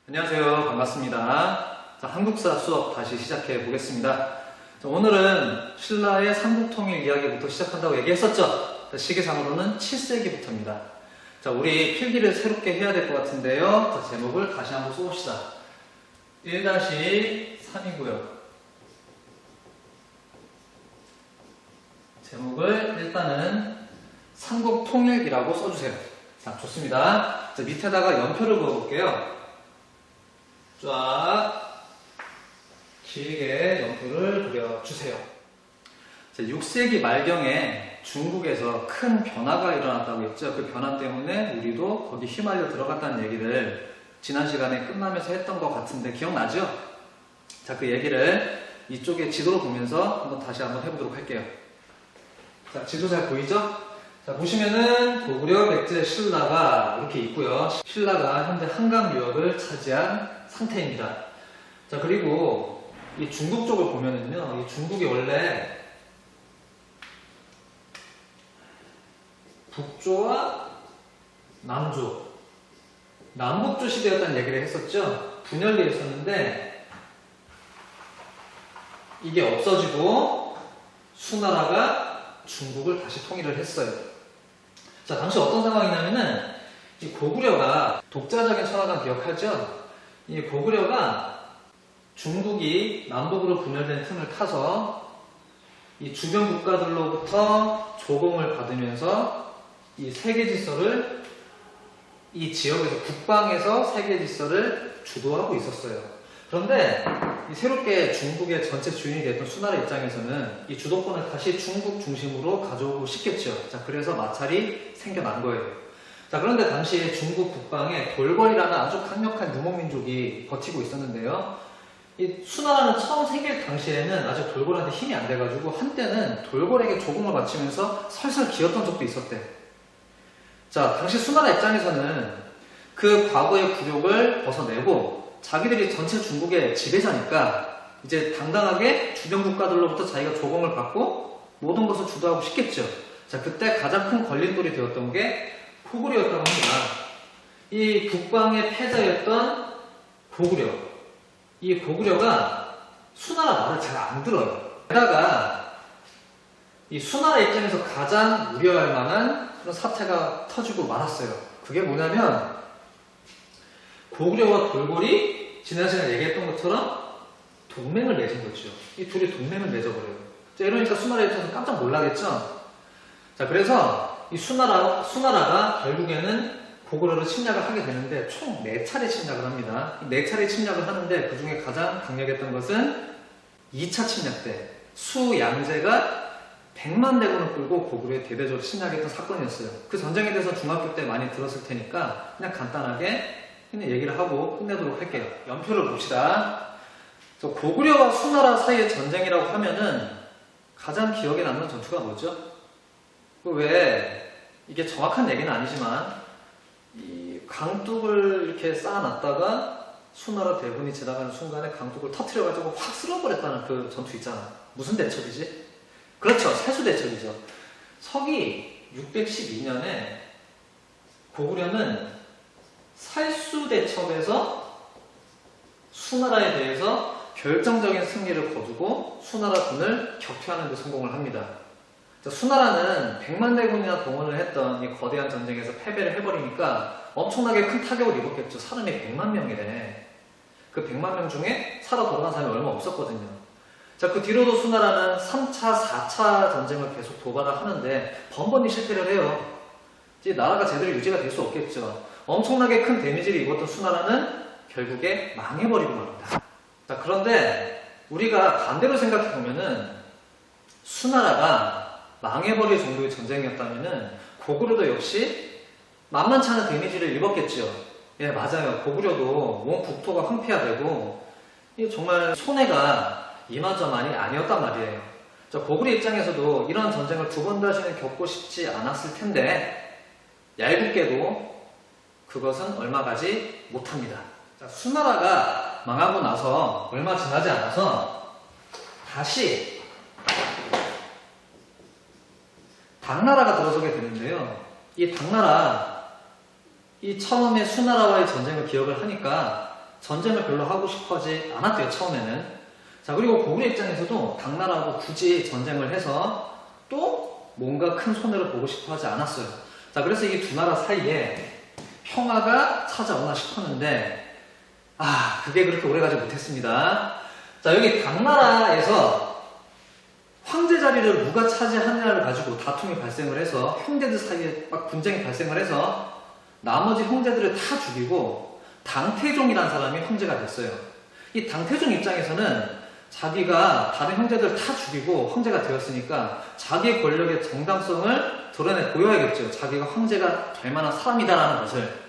안녕하세요. 반갑습니다. 자, 한국사 수업 다시 시작해 보겠습니다. 자, 오늘은 신라의 삼국통일 이야기부터 시작한다고 얘기했었죠. 자, 시기상으로는 7세기부터입니다. 자, 우리 필기를 새롭게 해야 될 것 같은데요. 자, 제목을 다시 한번 써봅시다. 1-3이고요. 제목을 일단은 삼국통일이라고 써주세요. 자, 좋습니다. 자, 밑에다가 연표를 그어볼게요. 쫙 길게 연표를 그려주세요. 6세기 말경에 중국에서 큰 변화가 일어났다고 했죠. 그 변화 때문에 우리도 거기 휘말려 들어갔다는 얘기를 지난 시간에 끝나면서 했던 것 같은데 기억나죠? 자, 그 얘기를 이쪽에 지도로 보면서 다시 한번 해보도록 할게요. 자, 지도 잘 보이죠? 자, 보시면은 고구려, 백제, 신라가 이렇게 있고요. 신라가 현재 한강 유역을 차지한 상태입니다. 자, 그리고 이 중국 쪽을 보면은요, 이 중국이 원래 북조와 남조, 남북조 시대였다는 얘기를 했었죠. 분열되어 있었는데 이게 없어지고 수나라가 중국을 다시 통일을 했어요. 자, 당시 어떤 상황이냐면은 이 고구려가 독자적인 천하관 기억하죠? 이 고구려가 중국이 남북으로 분열된 틈을 타서 이 주변 국가들로부터 조공을 받으면서 이 세계 질서를 이 지역에서 국방에서 세계 질서를 주도하고 있었어요. 그런데 이 새롭게 중국의 전체 주인이 됐던 수나라 입장에서는 이 주도권을 다시 중국 중심으로 가져오고 싶겠죠. 자, 그래서 마찰이 생겨난 거예요. 자, 그런데 당시에 중국 국방에 돌궐이라는 아주 강력한 유목민족이 버티고 있었는데요. 이 수나라는 처음 생길 당시에는 아직 돌궐한테 힘이 안 돼가지고 한때는 돌궐에게 조공을 바치면서 설설 기었던 적도 있었대. 자, 당시 수나라 입장에서는 그 과거의 굴욕을 벗어내고 자기들이 전체 중국의 지배자니까 이제 당당하게 주변 국가들로부터 자기가 조공을 받고 모든 것을 주도하고 싶겠죠. 자, 그때 가장 큰 걸림돌이 되었던 게 고구려였다고 합니다. 이 북방의 패자였던 고구려. 이 고구려가 수나라 말을 잘 안 들어요. 게다가 이 수나라 입장에서 가장 우려할 만한 그런 사태가 터지고 말았어요. 그게 뭐냐면 고구려와 돌궐이 지난 시간에 얘기했던 것처럼 동맹을 맺은 거죠. 이 둘이 동맹을 맺어버려요. 자, 이러니까 수나라 입장에서 깜짝 놀라겠죠? 자, 그래서 이 수나라가 결국에는 고구려를 침략을 하게 되는데 총 4차례 침략을 합니다. 4차례 침략을 하는데 그 중에 가장 강력했던 것은 2차 침략 때 수양제가 100만 대군을 끌고 고구려에 대대적으로 침략했던 사건이었어요. 그 전쟁에 대해서 중학교 때 많이 들었을 테니까 그냥 간단하게 그냥 얘기를 하고 끝내도록 할게요. 연표를 봅시다. 고구려와 수나라 사이의 전쟁이라고 하면은 가장 기억에 남는 전투가 뭐죠? 왜 이게 정확한 얘기는 아니지만 이 강둑을 이렇게 쌓아놨다가 수나라 대군이 지나가는 순간에 강둑을 터트려가지고 확 쓸어버렸다는 그 전투 있잖아. 무슨 대첩이지? 그렇죠. 세수대첩이죠. 서기 612년에 고구려는 살수대첩에서 수나라에 대해서 결정적인 승리를 거두고 수나라 군을 격퇴하는 데 성공을 합니다. 자, 수나라는 100만 대군이나 동원을 했던 이 거대한 전쟁에서 패배를 해버리니까 엄청나게 큰 타격을 입었겠죠. 사람이 100만 명이래. 그 100만 명 중에 살아 돌아간 사람이 얼마 없었거든요. 자, 그 뒤로도 수나라는 3차, 4차 전쟁을 계속 도발을 하는데 번번이 실패를 해요. 이제 나라가 제대로 유지가 될 수 없겠죠. 엄청나게 큰 데미지를 입었던 수나라는 결국에 망해버리고 말입니다. 자, 그런데 우리가 반대로 생각해보면은 수나라가 망해버릴 정도의 전쟁이었다면은 고구려도 역시 만만치 않은 데미지를 입었겠죠. 예, 맞아요. 고구려도 온 국토가 황폐화되고 정말 손해가 이만저만이 아니었단 말이에요. 자, 고구려 입장에서도 이런 전쟁을 두 번 다시는 겪고 싶지 않았을 텐데 얄궂게도 그것은 얼마 가지 못합니다. 자, 수나라가 망하고 나서 얼마 지나지 않아서 다시 당나라가 들어서게 되는데요. 이 당나라, 이 처음에 수나라와의 전쟁을 기억을 하니까 전쟁을 별로 하고 싶어 하지 않았대요, 처음에는. 자, 그리고 고구려 입장에서도 당나라하고 굳이 전쟁을 해서 또 뭔가 큰 손해를 보고 싶어 하지 않았어요. 자, 그래서 이 두 나라 사이에 평화가 찾아오나 싶었는데, 그게 그렇게 오래가지 못했습니다. 자, 여기 당나라에서 황제 자리를 누가 차지하느냐를 가지고 다툼이 발생을 해서 형제들 사이에 막 분쟁이 발생을 해서 나머지 형제들을 다 죽이고 당태종이라는 사람이 형제가 됐어요. 이 당태종 입장에서는 자기가 다른 형제들 다 죽이고 황제가 되었으니까 자기의 권력의 정당성을 드러내 보여야겠죠. 자기가 황제가 될 만한 사람이다라는 것을.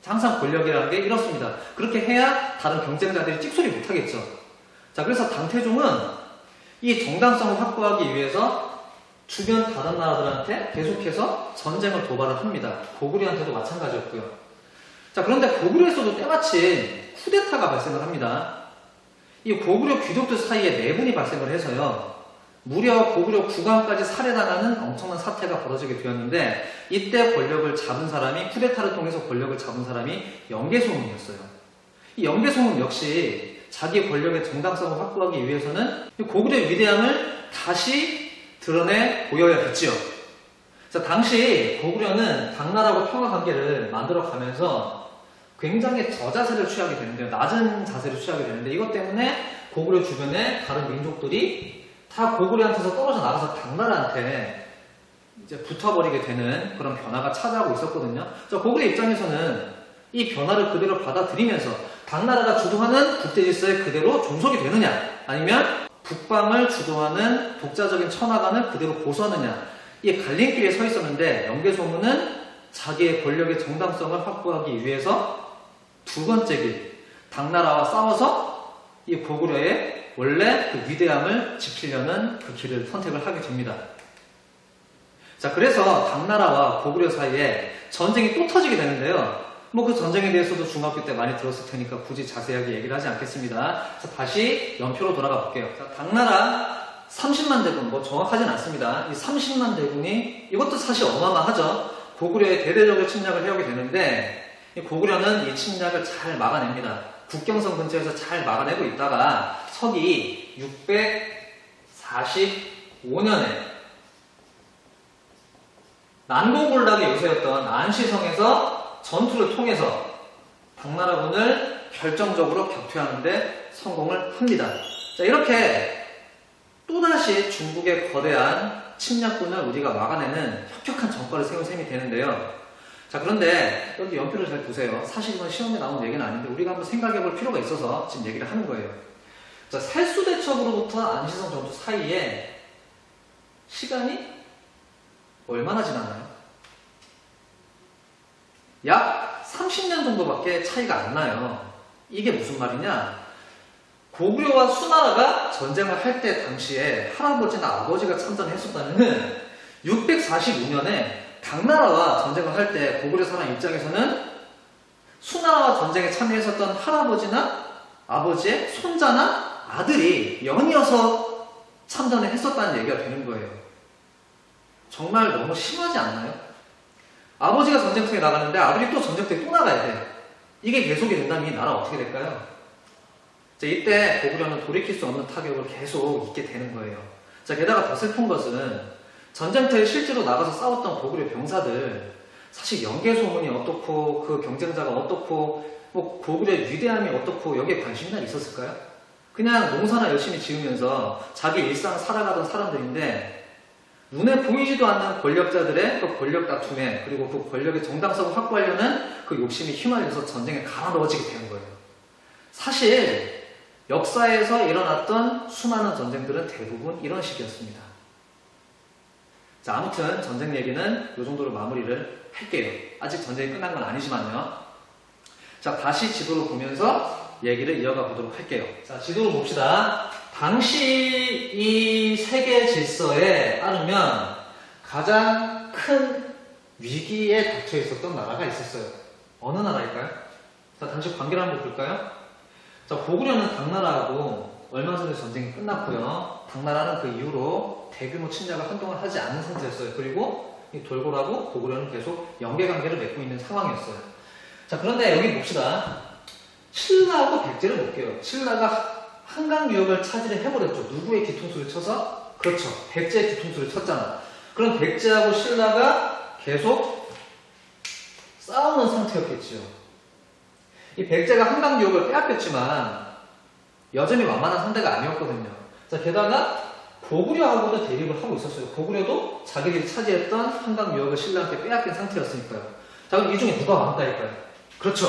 항상 권력이라는 게 이렇습니다. 그렇게 해야 다른 경쟁자들이 찍소리 못하겠죠. 자, 그래서 당태종은 이 정당성을 확보하기 위해서 주변 다른 나라들한테 계속해서 전쟁을 도발을 합니다. 고구려한테도 마찬가지였고요. 자, 그런데 고구려에서도 때마침 쿠데타가 발생을 합니다. 이 고구려 귀족들 사이에 내분이 발생을 해서요. 무려 고구려 국왕까지 살해당하는 엄청난 사태가 벌어지게 되었는데, 이때 권력을 잡은 사람이, 쿠데타를 통해서 권력을 잡은 사람이 영계소문이었어요. 이 영계소문 역시 자기 권력의 정당성을 확보하기 위해서는 고구려의 위대함을 다시 드러내 보여야겠지요. 자, 당시 고구려는 당나라하고 평화관계를 만들어가면서 굉장히 저자세를 취하게 되는데요. 낮은 자세를 취하게 되는데, 이것 때문에 고구려 주변의 다른 민족들이 다 고구려한테서 떨어져 나가서 당나라한테 이제 붙어버리게 되는 그런 변화가 찾아오고 있었거든요. 자, 고구려 입장에서는 이 변화를 그대로 받아들이면서 당나라가 주도하는 국제 질서에 그대로 종속이 되느냐, 아니면 북방을 주도하는 독자적인 천하관을 그대로 고수하느냐, 이 갈림길에 서 있었는데, 영계소문은 자기의 권력의 정당성을 확보하기 위해서 두 번째 길, 당나라와 싸워서 이 고구려의 원래 그 위대함을 지키려는 그 길을 선택을 하게 됩니다. 자, 그래서 당나라와 고구려 사이에 전쟁이 또 터지게 되는데요. 뭐 그 전쟁에 대해서도 중학교 때 많이 들었을 테니까 굳이 자세하게 얘기를 하지 않겠습니다. 자, 다시 연표로 돌아가 볼게요. 자, 당나라 30만 대군, 뭐 정확하진 않습니다. 이 30만 대군이, 이것도 사실 어마어마하죠. 고구려의 대대적으로 침략을 해오게 되는데, 고구려는 이 침략을 잘 막아냅니다. 국경선 근처에서 잘 막아내고 있다가 서기 645년에 난공불락의 요새였던 안시성에서 전투를 통해서 당나라군을 결정적으로 격퇴하는데 성공을 합니다. 자, 이렇게 또다시 중국의 거대한 침략군을 우리가 막아내는 혁혁한 정권을 세운 셈이 되는데요. 자, 그런데 여기 연표를 잘 보세요. 사실 이건 시험에 나온 얘기는 아닌데 우리가 한번 생각해 볼 필요가 있어서 지금 얘기를 하는 거예요. 자, 살수대첩으로부터 안시성 전투 사이에 시간이 얼마나 지났나요? 약 30년 정도밖에 차이가 안 나요. 이게 무슨 말이냐? 고구려와 수나라가 전쟁을 할 때 당시에 할아버지나 아버지가 참전했었다면은 645년에 당나라와 전쟁을 할 때 고구려 사람 입장에서는 수나라와 전쟁에 참여했었던 할아버지나 아버지의 손자나 아들이 연이어서 참전을 했었다는 얘기가 되는 거예요. 정말 너무 심하지 않나요? 아버지가 전쟁터에 나가는데 아들이 또 전쟁터에 또 나가야 돼. 이게 계속이 된다면 이 나라 어떻게 될까요? 자, 이때 고구려는 돌이킬 수 없는 타격을 계속 입게 되는 거예요. 자, 게다가 더 슬픈 것은 전쟁터에 실제로 나가서 싸웠던 고구려 병사들, 사실 영계소문이 어떻고 그 경쟁자가 어떻고 뭐 고구려의 위대함이 어떻고 여기에 관심이 있었을까요? 그냥 농사나 열심히 지으면서 자기 일상 살아가던 사람들인데 눈에 보이지도 않는 권력자들의 그 권력 다툼에, 그리고 그 권력의 정당성을 확보하려는 그 욕심이 휘말려서 전쟁에 갈아 넣어지게 되는 거예요. 사실 역사에서 일어났던 수많은 전쟁들은 대부분 이런 식이었습니다. 자, 아무튼 전쟁 얘기는 이 정도로 마무리를 할게요. 아직 전쟁이 끝난 건 아니지만요. 자, 다시 지도를 보면서 얘기를 이어가 보도록 할게요. 자, 지도를 봅시다. 당시 이 세계 질서에 따르면 가장 큰 위기에 닥쳐 있었던 나라가 있었어요. 어느 나라일까요? 자, 당시 관계를 한번 볼까요? 자, 고구려는 당나라하고 얼마 전에 전쟁이 끝났고요. 당나라는 그 이후로 대규모 침략을 한동안 하지 않는 상태였어요. 그리고 이 돌고라고 고구려는 계속 연계관계를 맺고 있는 상황이었어요. 자, 그런데 여기 봅시다. 신라하고 백제를 볼게요. 신라가 한강 유역을 차지를 해버렸죠. 누구의 뒤통수를 쳐서? 그렇죠. 백제의 뒤통수를 쳤잖아. 그럼 백제하고 신라가 계속 싸우는 상태였겠지요. 이 백제가 한강 유역을 빼앗겼지만 여전히 만만한 상대가 아니었거든요. 자, 게다가 고구려하고도 대립을 하고 있었어요. 고구려도 자기들이 차지했던 한강 유역을 신라한테 빼앗긴 상태였으니까요. 자, 그럼 이 중에 누가 왕따일까요? 그렇죠.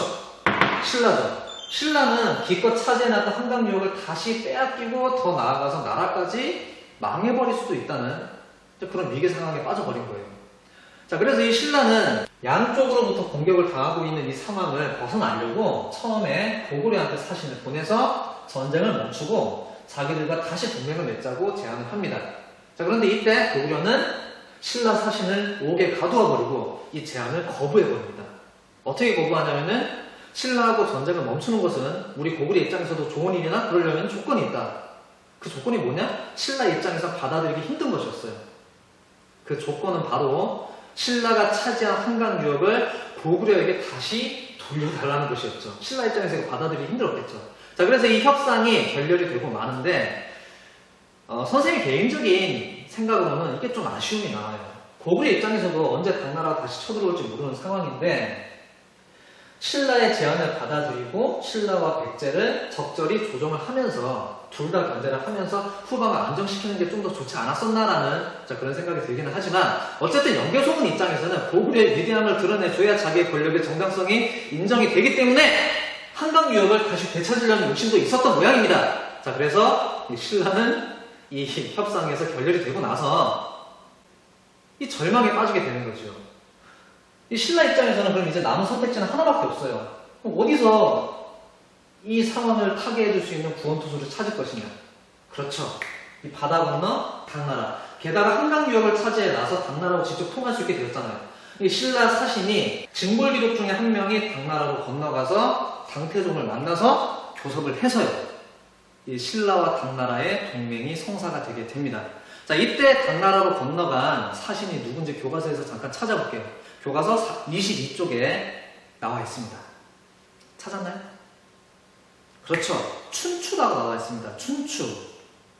신라죠. 신라는 기껏 차지해놨던 한강 유역을 다시 빼앗기고 더 나아가서 나라까지 망해버릴 수도 있다는 그런 위기 상황에 빠져버린 거예요. 자, 그래서 이 신라는 양쪽으로부터 공격을 당하고 있는 이 상황을 벗어나려고 처음에 고구려한테 사신을 보내서 전쟁을 멈추고 자기들과 다시 동맹을 맺자고 제안을 합니다. 자, 그런데 이때 고구려는 신라 사신을 옥에 가두어버리고 이 제안을 거부해버립니다. 어떻게 거부하냐면은 신라하고 전쟁을 멈추는 것은 우리 고구려 입장에서도 좋은 일이나 그러려면 조건이 있다. 그 조건이 뭐냐? 신라 입장에서 받아들이기 힘든 것이었어요. 그 조건은 바로 신라가 차지한 한강 유역을 고구려에게 다시 돌려달라는 것이었죠. 신라 입장에서 받아들이기 힘들었겠죠. 자, 그래서 이 협상이 결렬이 되고 마는데 선생님 개인적인 생각으로는 이게 좀 아쉬움이 나와요. 고구려 입장에서도 언제 당나라가 다시 쳐들어올지 모르는 상황인데 신라의 제안을 받아들이고 신라와 백제를 적절히 조정을 하면서 둘 다 견제를 하면서 후방을 안정시키는 게 좀 더 좋지 않았었나라는 그런 생각이 들기는 하지만 어쨌든 연개소문 입장에서는 고구려의 위대함을 드러내줘야 자기의 권력의 정당성이 인정이 되기 때문에 한강 유역을 다시 되찾으려는 욕심도 있었던 모양입니다. 자, 그래서 신라는 이 협상에서 결렬이 되고 나서 이 절망에 빠지게 되는 거죠. 이 신라 입장에서는 그럼 이제 남은 선택지는 하나밖에 없어요. 그럼 어디서 이 상황을 타개해줄 수 있는 구원투수를 찾을 것이냐? 그렇죠. 이 바다 건너 당나라. 게다가 한강 유역을 차지해 나서 당나라로 직접 통할 수 있게 되었잖아요. 이 신라 사신이 징벌귀족 중에 한 명이 당나라로 건너가서 당태종을 만나서 교섭을 해서요. 이 신라와 당나라의 동맹이 성사가 되게 됩니다. 자, 이때 당나라로 건너간 사신이 누군지 교과서에서 잠깐 찾아볼게요. 교과서 22쪽에 나와 있습니다. 찾았나요? 그렇죠. 춘추라고 나와 있습니다. 춘추.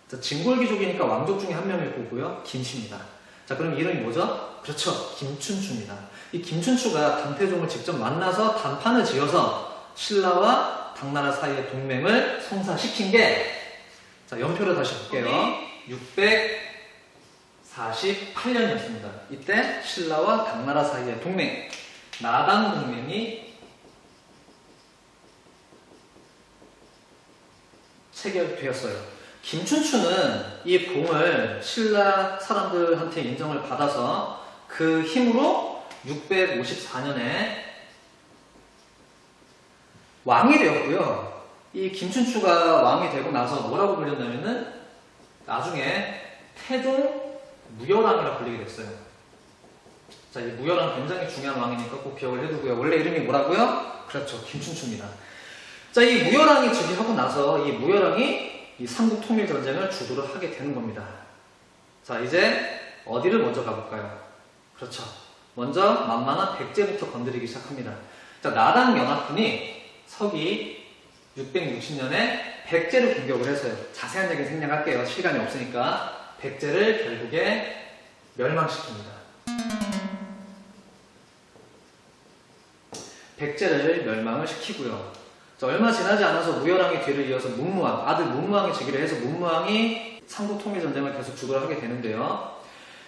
자, 징골귀족이니까 왕족 중에 한 명일 거고요. 김씨입니다. 자, 그럼 이름이 뭐죠? 그렇죠. 김춘추입니다. 이 김춘추가 당태종을 직접 만나서 단판을 지어서 신라와 당나라 사이의 동맹을 성사시킨 게, 자, 연표를 다시 볼게요. 648년이었습니다. 이때 신라와 당나라 사이의 동맹, 나당 동맹이 체결되었어요. 김춘추는 이 봉을 신라 사람들한테 인정을 받아서 그 힘으로 654년에 왕이 되었고요. 이 김춘추가 왕이 되고 나서 뭐라고 불렸냐면은 나중에 태종 무열왕이라고 불리게 됐어요. 자, 이 무열왕 굉장히 중요한 왕이니까 꼭 기억을 해두고요. 원래 이름이 뭐라고요? 그렇죠. 김춘추입니다. 자, 이 무열왕이 즉위하고 나서 이 무열왕이 이 삼국 통일 전쟁을 주도를 하게 되는 겁니다. 자, 이제 어디를 먼저 가볼까요? 그렇죠. 먼저 만만한 백제부터 건드리기 시작합니다. 자, 나당 연합군이 서기 660년에 백제를 공격을 해서요. 자세한 얘기는 생략할게요. 시간이 없으니까. 백제를 결국에 멸망시킵니다. 백제를 멸망을 시키고요. 자, 얼마 지나지 않아서 무열왕의 뒤를 이어서 문무왕, 아들 문무왕이 즉위를 해서 문무왕이 삼국통일전쟁을 계속 주도를 하게 되는데요.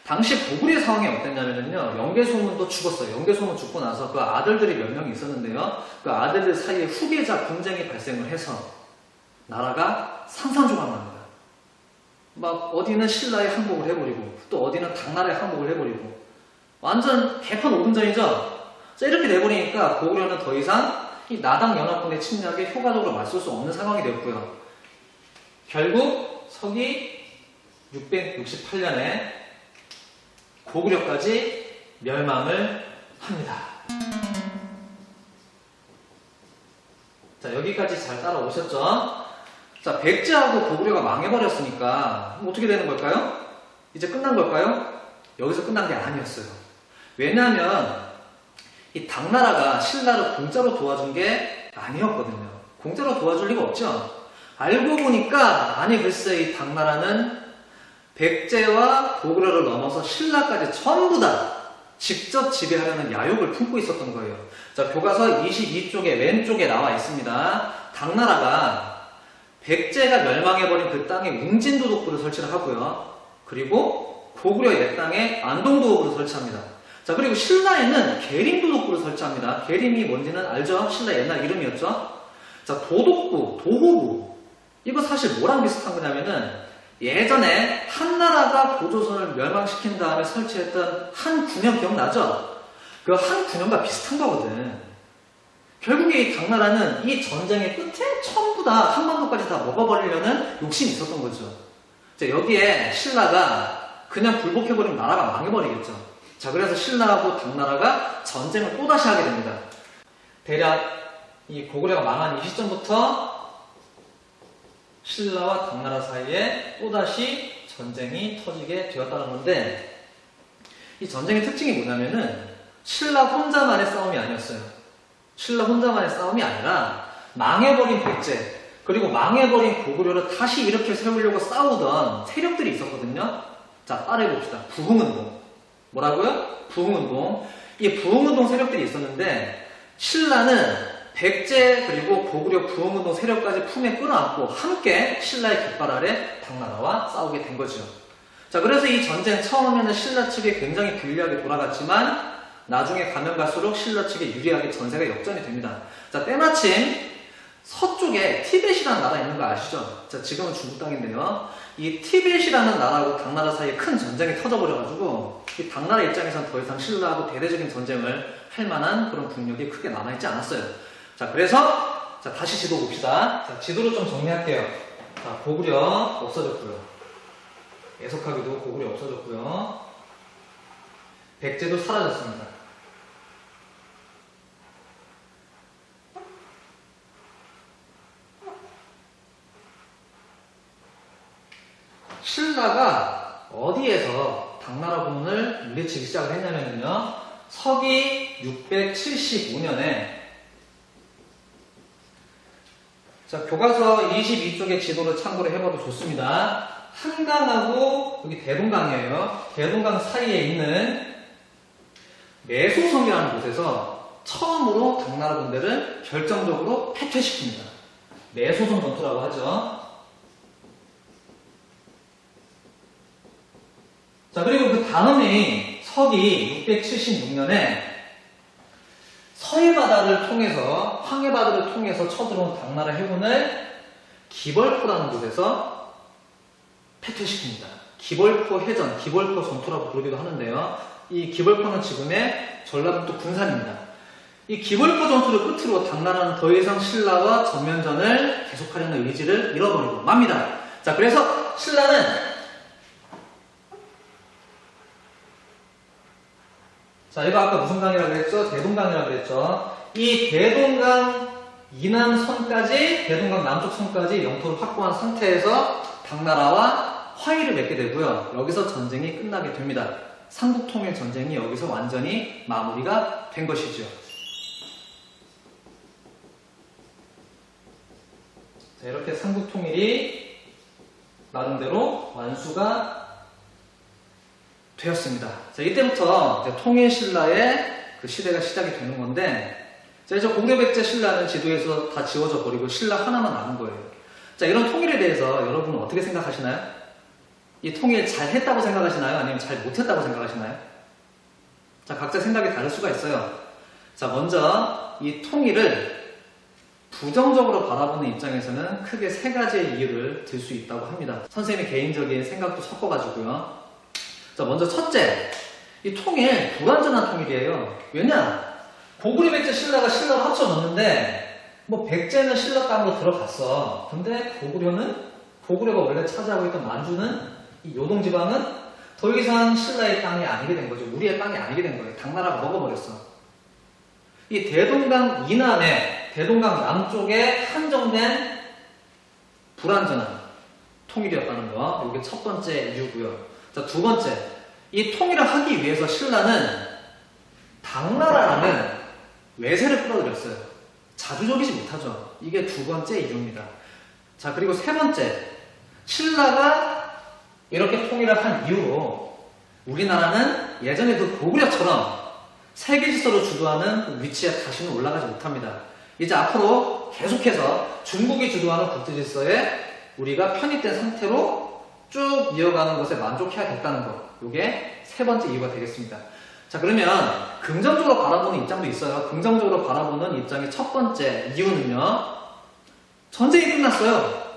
당시 고구려의 상황이 어땠냐면요. 연개소문도 죽었어요. 연개소문 죽고 나서 그 아들들이 몇 명이 있었는데요. 그 아들들 사이에 후계자 분쟁이 발생을 해서 나라가 산산조각납니다. 막 어디는 신라에 항복을 해버리고 또 어디는 당나라에 항복을 해버리고 완전 개판 오분전이죠. 자, 이렇게 돼버리니까 고구려는 더 이상 이 나당 연합군의 침략에 효과적으로 맞설 수 없는 상황이 되었고요. 결국 서기 668년에 고구려까지 멸망을 합니다. 자, 여기까지 잘 따라오셨죠? 자, 백제하고 고구려가 망해버렸으니까 어떻게 되는 걸까요? 이제 끝난 걸까요? 여기서 끝난 게 아니었어요. 왜냐하면 이 당나라가 신라를 공짜로 도와준 게 아니었거든요. 공짜로 도와줄 리가 없죠. 알고 보니까 아니 글쎄 이 당나라는 백제와 고구려를 넘어서 신라까지 전부 다 직접 지배하려는 야욕을 품고 있었던 거예요. 자, 교과서 22쪽에 왼쪽에 나와 있습니다. 당나라가 백제가 멸망해버린 그 땅에 웅진도독부를 설치를 하고요. 그리고 고구려 옛땅에 안동도독부를 설치합니다. 자, 그리고 신라에는 계림도독부를 설치합니다. 계림이 뭔지는 알죠? 신라 옛날 이름이었죠? 자, 도독부, 도호부. 이거 사실 뭐랑 비슷한 거냐면은 예전에 한나라가 고조선을 멸망시킨 다음에 설치했던 한군영 기억나죠? 그 한군영과 비슷한 거거든. 결국에 이 당나라는 이 전쟁의 끝에 전부 다 한반도까지 다 먹어버리려는 욕심이 있었던 거죠. 자, 여기에 신라가 그냥 굴복해버리면 나라가 망해버리겠죠. 자, 그래서 신라하고 당나라가 전쟁을 또다시 하게 됩니다. 대략 이 고구려가 망한 이 시점부터 신라와 당나라 사이에 또다시 전쟁이 터지게 되었다는 건데, 이 전쟁의 특징이 뭐냐면은 신라 혼자만의 싸움이 아니었어요. 신라 혼자만의 싸움이 아니라 망해버린 백제 그리고 망해버린 고구려를 다시 일으켜 세우려고 싸우던 세력들이 있었거든요. 자, 따라해봅시다. 부흥운동. 뭐라고요? 부흥운동. 이 부흥운동 세력들이 있었는데 신라는 백제 그리고 고구려 부흥운동 세력까지 품에 끌어안고 함께 신라의 깃발 아래 당나라와 싸우게 된 거죠. 자, 그래서 이 전쟁 처음에는 신라 측에 굉장히 불리하게 돌아갔지만 나중에 가면 갈수록 신라 측에 유리하게 전세가 역전이 됩니다. 자, 때마침 서쪽에 티벳이라는 나라 있는 거 아시죠? 자, 지금은 중국 땅인데요. 이 티벳이라는 나라하고 당나라 사이에 큰 전쟁이 터져버려가지고 이 당나라 입장에서는 더 이상 신라하고 대대적인 전쟁을 할 만한 그런 국력이 크게 남아있지 않았어요. 자, 그래서 자, 다시 지도 봅시다. 자, 지도를 좀 정리할게요. 자, 고구려 없어졌고요. 애석하게도 고구려 없어졌고요. 백제도 사라졌습니다. 신라가 어디에서 당나라 군을 물리치기 시작을 했냐면요. 서기 675년에 자, 교과서 22쪽의 지도를 참고를 해봐도 좋습니다. 한강하고 여기 대동강이에요. 대동강 사이에 있는 매소성이라는 곳에서 처음으로 당나라 군대를 결정적으로 패퇴시킵니다. 매소성 전투라고 하죠. 자, 그리고 그 다음에 서기 676년에 서해바다를 통해서, 황해바다를 통해서 쳐들어온 당나라 해군을 기벌포라는 곳에서 패퇴시킵니다. 기벌포 해전, 기벌포 전투라고 부르기도 하는데요. 이 기벌포는 지금의 전라북도 군산입니다. 이 기벌포 전투를 끝으로 당나라는 더 이상 신라와 전면전을 계속하려는 의지를 잃어버리고 맙니다. 자, 그래서 신라는 자, 이거 아까 무슨 강이라고 그랬죠? 대동강이라고 그랬죠? 이 대동강 이남선까지, 대동강 남쪽 선까지 영토를 확보한 상태에서 당나라와 화의를 맺게 되고요. 여기서 전쟁이 끝나게 됩니다. 삼국통일 전쟁이 여기서 완전히 마무리가 된 것이죠. 자, 이렇게 삼국통일이 나름대로 완수가 되었습니다. 자, 이때부터 이제 통일신라의 그 시대가 시작이 되는 건데, 자, 이제 고구려백제 신라는 지도에서 다 지워져 버리고 신라 하나만 남은 거예요. 자, 이런 통일에 대해서 여러분은 어떻게 생각하시나요? 이 통일 잘 했다고 생각하시나요? 아니면 잘 못했다고 생각하시나요? 자, 각자 생각이 다를 수가 있어요. 자, 먼저 이 통일을 부정적으로 바라보는 입장에서는 크게 세 가지의 이유를 들 수 있다고 합니다. 선생님의 개인적인 생각도 섞어가지고요. 자, 먼저 첫째, 이 통일 불완전한 통일이에요. 왜냐? 고구려 백제 신라가 신라로 합쳐 넣는데 뭐 백제는 신라 땅으로 들어갔어. 근데 고구려가 원래 차지하고 있던 만주는 이 요동지방은 더 이상 신라의 땅이 아니게 된 거죠. 우리의 땅이 아니게 된 거예요. 당나라가 먹어버렸어. 이 대동강 이남에, 대동강 남쪽에 한정된 불완전한 통일이었다는 거. 이게 첫 번째 이유고요. 자, 두 번째, 이 통일을 하기 위해서 신라는 당나라라는 외세를 끌어들였어요. 자주적이지 못하죠. 이게 두 번째 이유입니다. 자, 그리고 세 번째, 신라가 이렇게 통일을 한 이후로 우리나라는 예전에 그 고구려처럼 세계 질서로 주도하는 그 위치에 다시는 올라가지 못합니다. 이제 앞으로 계속해서 중국이 주도하는 국제 질서에 우리가 편입된 상태로 쭉 이어가는 것에 만족해야겠다는 것. 이게 세 번째 이유가 되겠습니다. 자, 그러면 긍정적으로 바라보는 입장도 있어요. 긍정적으로 바라보는 입장의 첫 번째 이유는요. 전쟁이 끝났어요.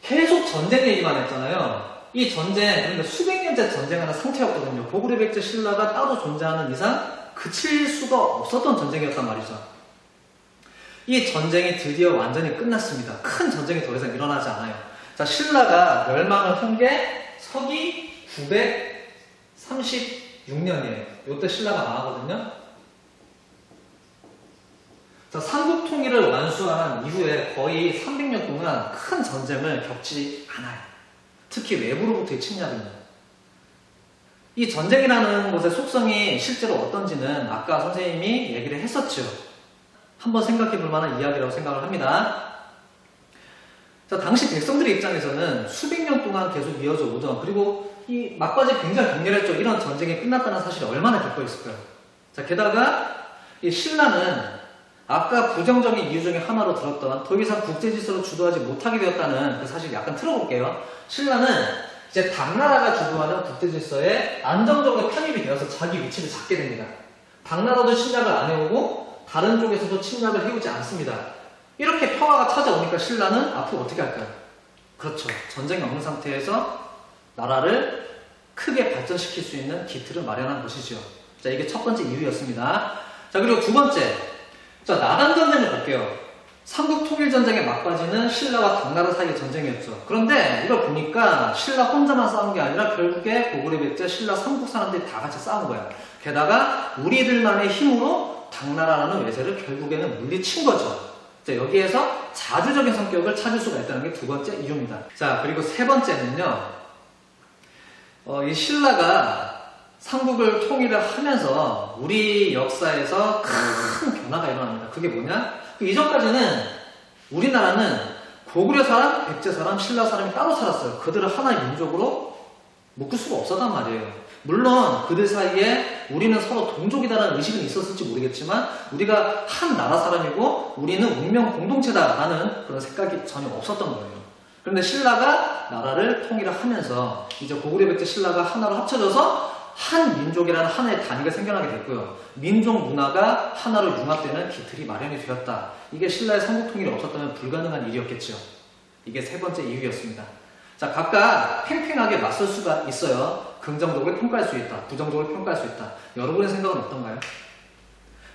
계속 전쟁 얘기만 했잖아요. 이 전쟁, 그러니까 수백 년째 전쟁하는 상태였거든요. 고구려 백제 신라가 따로 존재하는 이상 그칠 수가 없었던 전쟁이었단 말이죠. 이 전쟁이 드디어 완전히 끝났습니다. 큰 전쟁이 더 이상 일어나지 않아요. 자, 신라가 멸망을 한 게 서기 936년이에요. 이때 신라가 망하거든요. 자, 삼국 통일을 완수한 이후에 거의 300년 동안 큰 전쟁을 겪지 않아요. 특히 외부로부터의 침략입니다. 이 전쟁이라는 것의 속성이 실제로 어떤지는 아까 선생님이 얘기를 했었죠. 한번 생각해 볼 만한 이야기라고 생각을 합니다. 자, 당시 백성들의 입장에서는 수백 년 동안 계속 이어져 오던, 그리고 이 막바지 굉장히 격렬했죠. 이런 전쟁이 끝났다는 사실이 얼마나 기뻐 있을까요? 자, 게다가 이 신라는 아까 부정적인 이유 중에 하나로 들었던 더 이상 국제 질서로 주도하지 못하게 되었다는 그 사실 약간 틀어볼게요. 신라는 이제 당나라가 주도하는 국제 질서에 안정적으로 편입이 되어서 자기 위치를 잡게 됩니다. 당나라도 침략을 안 해오고 다른 쪽에서도 침략을 해오지 않습니다. 이렇게 평화가 찾아오니까 신라는 앞으로 어떻게 할까요? 그렇죠. 전쟁이 없는 상태에서 나라를 크게 발전시킬 수 있는 기틀을 마련한 것이죠. 자, 이게 첫 번째 이유였습니다. 자, 그리고 두 번째. 자, 나란 전쟁을 볼게요. 삼국 통일 전쟁의 막바지는 신라와 당나라 사이의 전쟁이었죠. 그런데 이걸 보니까 신라 혼자만 싸운 게 아니라 결국에 고구려 백제 신라 삼국 사람들이 다 같이 싸운 거야. 게다가 우리들만의 힘으로 당나라라는 외세를 결국에는 물리친 거죠. 자, 여기에서 자주적인 성격을 찾을 수가 있다는 게 두 번째 이유입니다. 자, 그리고 세 번째는요. 이 신라가 삼국을 통일을 하면서 우리 역사에서 큰 변화가 일어납니다. 그게 뭐냐? 그 이전까지는 우리나라는 고구려 사람, 백제 사람, 신라 사람이 따로 살았어요. 그들을 하나의 민족으로 묶을 수가 없었단 말이에요. 물론 그들 사이에 우리는 서로 동족이다라는 의식은 있었을지 모르겠지만 우리가 한 나라 사람이고 우리는 운명 공동체다라는 그런 생각이 전혀 없었던 거예요. 그런데 신라가 나라를 통일을 하면서 이제 고구려 백제 신라가 하나로 합쳐져서 한 민족이라는 하나의 단위가 생겨나게 됐고요. 민족 문화가 하나로 융합되는 기틀이 마련이 되었다. 이게 신라의 삼국 통일이 없었다면 불가능한 일이었겠죠. 이게 세 번째 이유였습니다. 자, 각각 팽팽하게 맞설 수가 있어요. 긍정적으로 평가할 수 있다. 부정적으로 평가할 수 있다. 여러분의 생각은 어떤가요?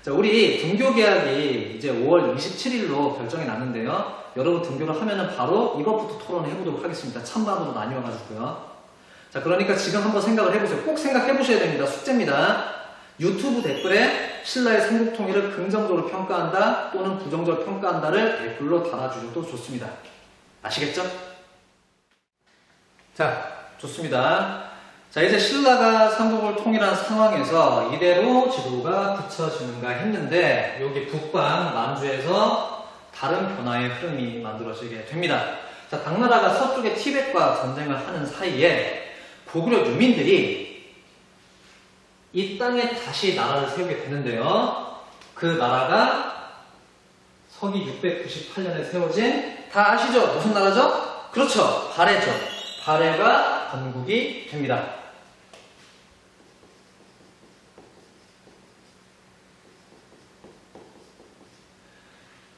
자, 우리 등교계약이 이제 5월 27일로 결정이 났는데요. 여러분 등교를 하면은 바로 이것부터 토론을 해보도록 하겠습니다. 찬반으로 나뉘어가지고요. 자, 그러니까 지금 한번 생각을 해보세요. 꼭 생각해 보셔야 됩니다. 숙제입니다. 유튜브 댓글에 신라의 삼국 통일을 긍정적으로 평가한다 또는 부정적으로 평가한다를 댓글로 달아주셔도 좋습니다. 아시겠죠? 자, 좋습니다. 자, 이제 신라가 삼국을 통일한 상황에서 이대로 지도가 굳혀지는가 했는데 여기 북방 만주에서 다른 변화의 흐름이 만들어지게 됩니다. 자, 당나라가 서쪽의 티벳과 전쟁을 하는 사이에 고구려 유민들이 이 땅에 다시 나라를 세우게 되는데요. 그 나라가 서기 698년에 세워진, 다 아시죠? 무슨 나라죠? 그렇죠. 발해죠. 발해가 건국이 됩니다.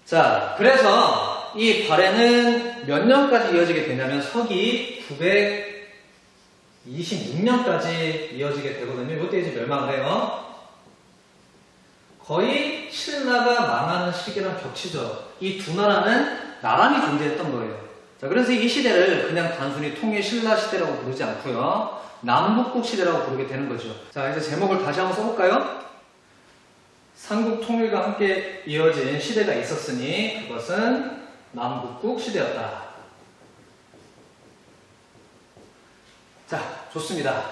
자, 그래서 이 발해는 몇 년까지 이어지게 되냐면 서기 926년까지 이어지게 되거든요. 이때 이제 멸망을 해요. 거의 신라가 망하는 시기랑 겹치죠. 이 두 나라는 나란히 존재했던 거예요. 자, 그래서 이 시대를 그냥 단순히 통일 신라 시대라고 부르지 않고요. 남북국 시대라고 부르게 되는 거죠. 자, 이제 제목을 다시 한번 써볼까요? 삼국 통일과 함께 이어진 시대가 있었으니 그것은 남북국 시대였다. 자, 좋습니다.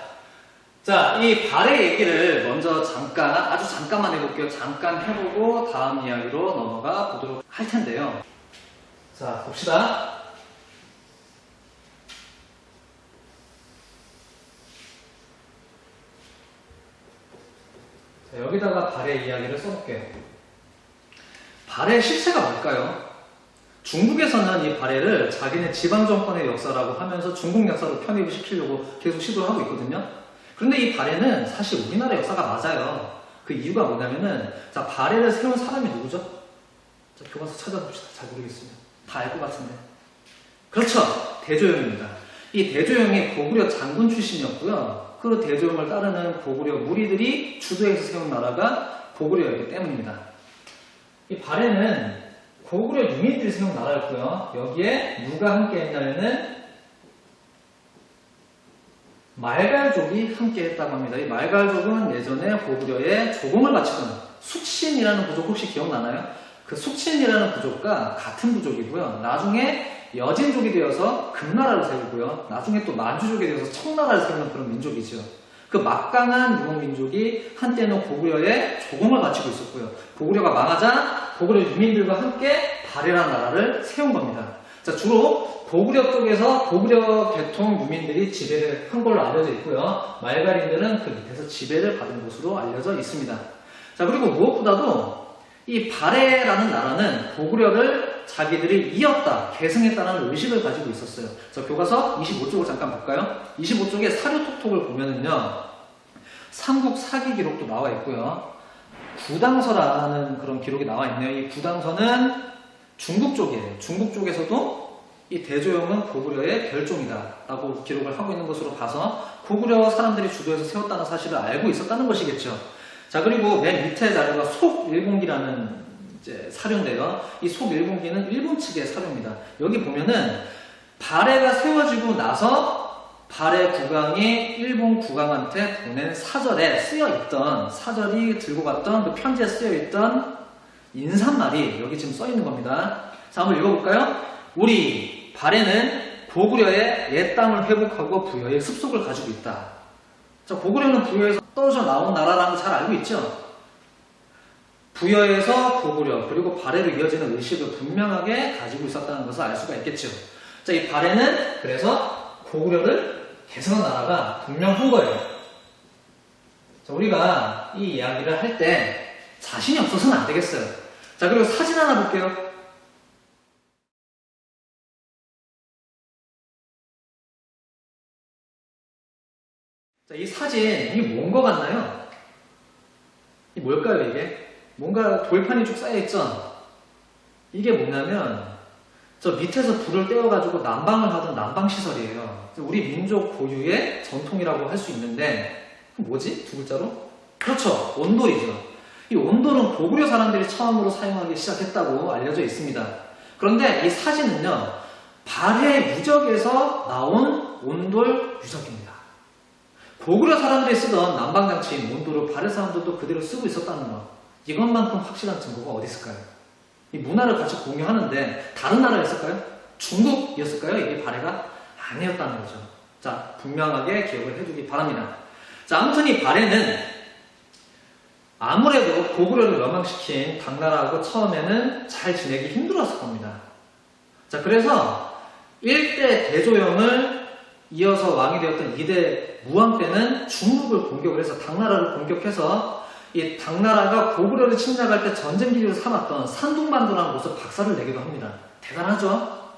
자, 이 발의 얘기를 먼저 아주 잠깐만 해볼게요. 잠깐 해보고 다음 이야기로 넘어가 보도록 할 텐데요. 자, 봅시다. 자, 여기다가 발의 이야기를 써볼게요. 발의 실체가 뭘까요? 중국에서는 이 발해를 자기네 지방정권의 역사라고 하면서 중국 역사로 편입을 시키려고 계속 시도를 하고 있거든요. 그런데 이 발해는 사실 우리나라 역사가 맞아요. 그 이유가 뭐냐면은, 자, 발해를 세운 사람이 누구죠? 자, 교과서 찾아봅시다. 잘 모르겠습니다. 다 알 것 같은데. 그렇죠. 대조영입니다. 이 대조영이 고구려 장군 출신이었고요. 그 대조영을 따르는 고구려 무리들이 주도해서 세운 나라가 고구려이기 때문입니다. 이 발해는 고구려 유민들이 세운 나라였고요. 여기에 누가 함께 했냐면은 말갈족이 함께 했다고 합니다. 이 말갈족은 예전에 고구려에 조공을 바치던 숙신이라는 부족 혹시 기억나나요? 그 숙신이라는 부족과 같은 부족이고요. 나중에 여진족이 되어서 금나라를 세우고요. 나중에 또 만주족이 되어서 청나라를 세우는 그런 민족이죠. 그 막강한 유목민족이 한때는 고구려에 조공을 바치고 있었고요. 고구려가 망하자 고구려 유민들과 함께 발해라는 나라를 세운 겁니다. 자, 주로 고구려 쪽에서 고구려 계통 유민들이 지배를 한 걸로 알려져 있고요. 말갈인들은 그 밑에서 지배를 받은 것으로 알려져 있습니다. 자, 그리고 무엇보다도 이 발해라는 나라는 고구려를 자기들이 이었다, 계승했다는 의식을 가지고 있었어요. 자, 교과서 25쪽을 잠깐 볼까요? 25쪽에 사료톡톡을 보면은요, 삼국 사기 기록도 나와 있고요. 구당서라는 그런 기록이 나와 있네요. 이 구당서는 중국 쪽이에요. 중국 쪽에서도 이 대조영은 고구려의 별종이다라고 기록을 하고 있는 것으로 봐서 고구려 사람들이 주도해서 세웠다는 사실을 알고 있었다는 것이겠죠. 자, 그리고 맨 밑에 자료가 속일공기라는 이제 사료인데요. 이 속일공기는 일본 측의 사료입니다. 여기 보면은 발해가 세워지고 나서 발해 국왕이 일본 국왕한테 보낸 사절에 쓰여있던, 사절이 들고 갔던 그 편지에 쓰여있던 인사말이 여기 지금 써있는 겁니다. 자, 한번 읽어볼까요? 우리 발해는 고구려의 옛 땅을 회복하고 부여의 습속을 가지고 있다. 자, 고구려는 부여에서 떨어져 나온 나라라는 걸 잘 알고 있죠? 부여에서 고구려 그리고 발해로 이어지는 의식을 분명하게 가지고 있었다는 것을 알 수가 있겠죠. 자, 이 발해는 그래서 고구려를 계승한 나라가 분명한 거예요. 자, 우리가 이 이야기를 할 때 자신이 없어서는 안 되겠어요. 자, 그리고 사진 하나 볼게요. 자, 이 사진, 이게 뭔 거 같나요? 이게 뭘까요, 이게? 뭔가 돌판이 쭉 쌓여있죠? 이게 뭐냐면, 저 밑에서 불을 떼어가지고 난방을 하던 난방시설이에요. 우리 민족 고유의 전통이라고 할 수 있는데, 뭐지? 두 글자로? 그렇죠. 온돌이죠. 이 온돌은 고구려 사람들이 처음으로 사용하기 시작했다고 알려져 있습니다. 그런데 이 사진은요, 발해 유적에서 나온 온돌 유적입니다. 고구려 사람들이 쓰던 난방장치인 온돌을 발해 사람들도 그대로 쓰고 있었다는 것. 이것만큼 확실한 증거가 어디 있을까요? 이 문화를 같이 공유하는데 다른 나라였을까요? 중국이었을까요? 이게 발해가 아니었다는 거죠. 자, 분명하게 기억을 해두기 바랍니다. 자, 아무튼 이 발해는 아무래도 고구려를 멸망시킨 당나라하고 처음에는 잘 지내기 힘들었을 겁니다. 자, 그래서 1대 대조영을 이어서 왕이 되었던 2대 무왕 때는 중국을 공격을 해서 당나라를 공격해서 이 당나라가 고구려를 침략할 때 전쟁 기지로 삼았던 산둥반도라는 곳을 박살을 내기도 합니다. 대단하죠?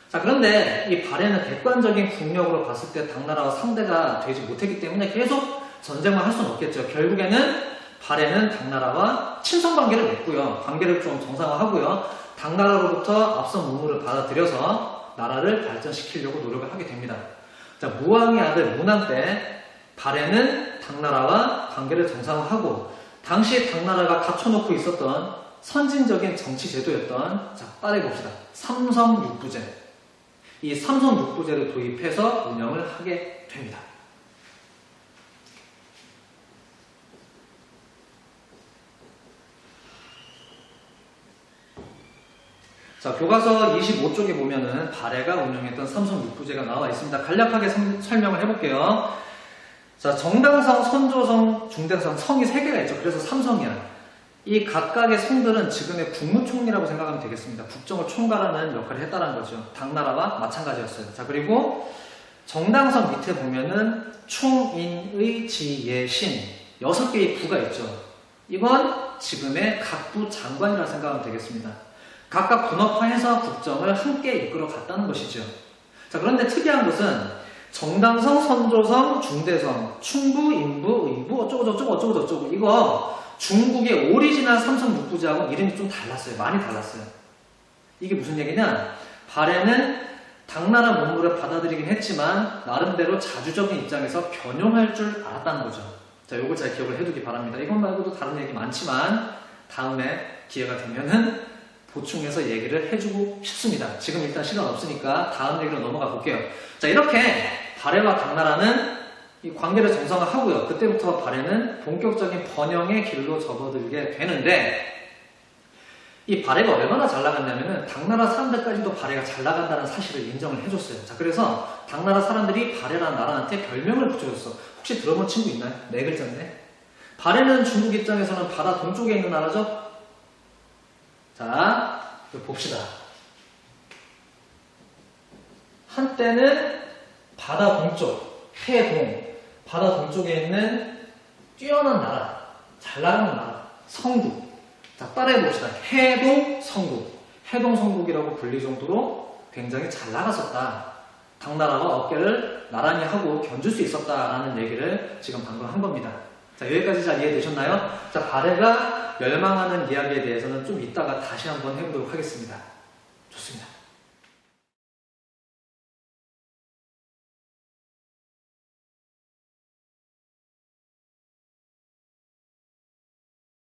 자, 그런데 이 발해는 객관적인 국력으로 봤을 때 당나라와 상대가 되지 못했기 때문에 계속 전쟁만 할 수는 없겠죠. 결국에는 발해는 당나라와 친선 관계를 맺고요. 관계를 좀 정상화하고요. 당나라로부터 앞선 문물을 받아들여서 나라를 발전시키려고 노력을 하게 됩니다. 자, 무왕의 아들 문왕 때 발해는 당나라와 관계를 정상화하고 당시 당나라가 갖춰놓고 있었던 선진적인 정치 제도였던, 자, 따라해봅시다. 삼성육부제. 이 삼성육부제를 도입해서 운영을 하게 됩니다. 자, 교과서 25쪽에 보면은 발해가 운영했던 삼성육부제가 나와 있습니다. 간략하게 설명을 해볼게요. 자, 정당성, 선조성, 중대성, 성이 3개가 있죠. 그래서 삼성이야. 이 각각의 성들은 지금의 국무총리라고 생각하면 되겠습니다. 국정을 총괄하는 역할을 했다는 거죠. 당나라와 마찬가지였어요. 자, 그리고 정당성 밑에 보면은 충인의 지예신 6개의 부가 있죠. 이건 지금의 각부 장관이라 생각하면 되겠습니다. 각각 분업화해서 국정을 함께 이끌어 갔다는 것이죠. 자, 그런데 특이한 것은 정당성, 선조성, 중대성, 충부, 인부, 의부 어쩌고저쩌고 이거 중국의 오리지널 삼성 육부제하고 이름이 좀 달랐어요. 많이 달랐어요. 이게 무슨 얘기냐? 발해는 당나라 문물을 받아들이긴 했지만 나름대로 자주적인 입장에서 변용할 줄 알았다는 거죠. 자, 요걸 잘 기억을 해두기 바랍니다. 이것 말고도 다른 얘기 많지만 다음에 기회가 되면은 보충해서 얘기를 해주고 싶습니다. 지금 일단 시간 없으니까 다음 얘기로 넘어가 볼게요. 자, 이렇게 발해와 당나라는 이 관계를 정상화하고요. 그때부터 발해는 본격적인 번영의 길로 접어들게 되는데 이 발해가 얼마나 잘 나갔냐면은 당나라 사람들까지도 발해가 잘 나간다는 사실을 인정을 해줬어요. 자, 그래서 당나라 사람들이 발해라는 나라한테 별명을 붙여줬어. 혹시 들어본 친구 있나요? 4글자인데. 발해는 중국 입장에서는 바다 동쪽에 있는 나라죠? 자, 이거 봅시다. 한때는 바다 동쪽, 해동, 바다 동쪽에 있는 뛰어난 나라, 잘 나가는 나라, 성국. 자, 따라해봅시다. 해동 성국. 해동 성국이라고 불릴 정도로 굉장히 잘 나갔었다. 당나라와 어깨를 나란히 하고 견줄 수 있었다라는 얘기를 지금 방금 한 겁니다. 자, 여기까지 잘 이해되셨나요? 자, 발해가 멸망하는 이야기에 대해서는 좀 이따가 다시 한번 해보도록 하겠습니다. 좋습니다.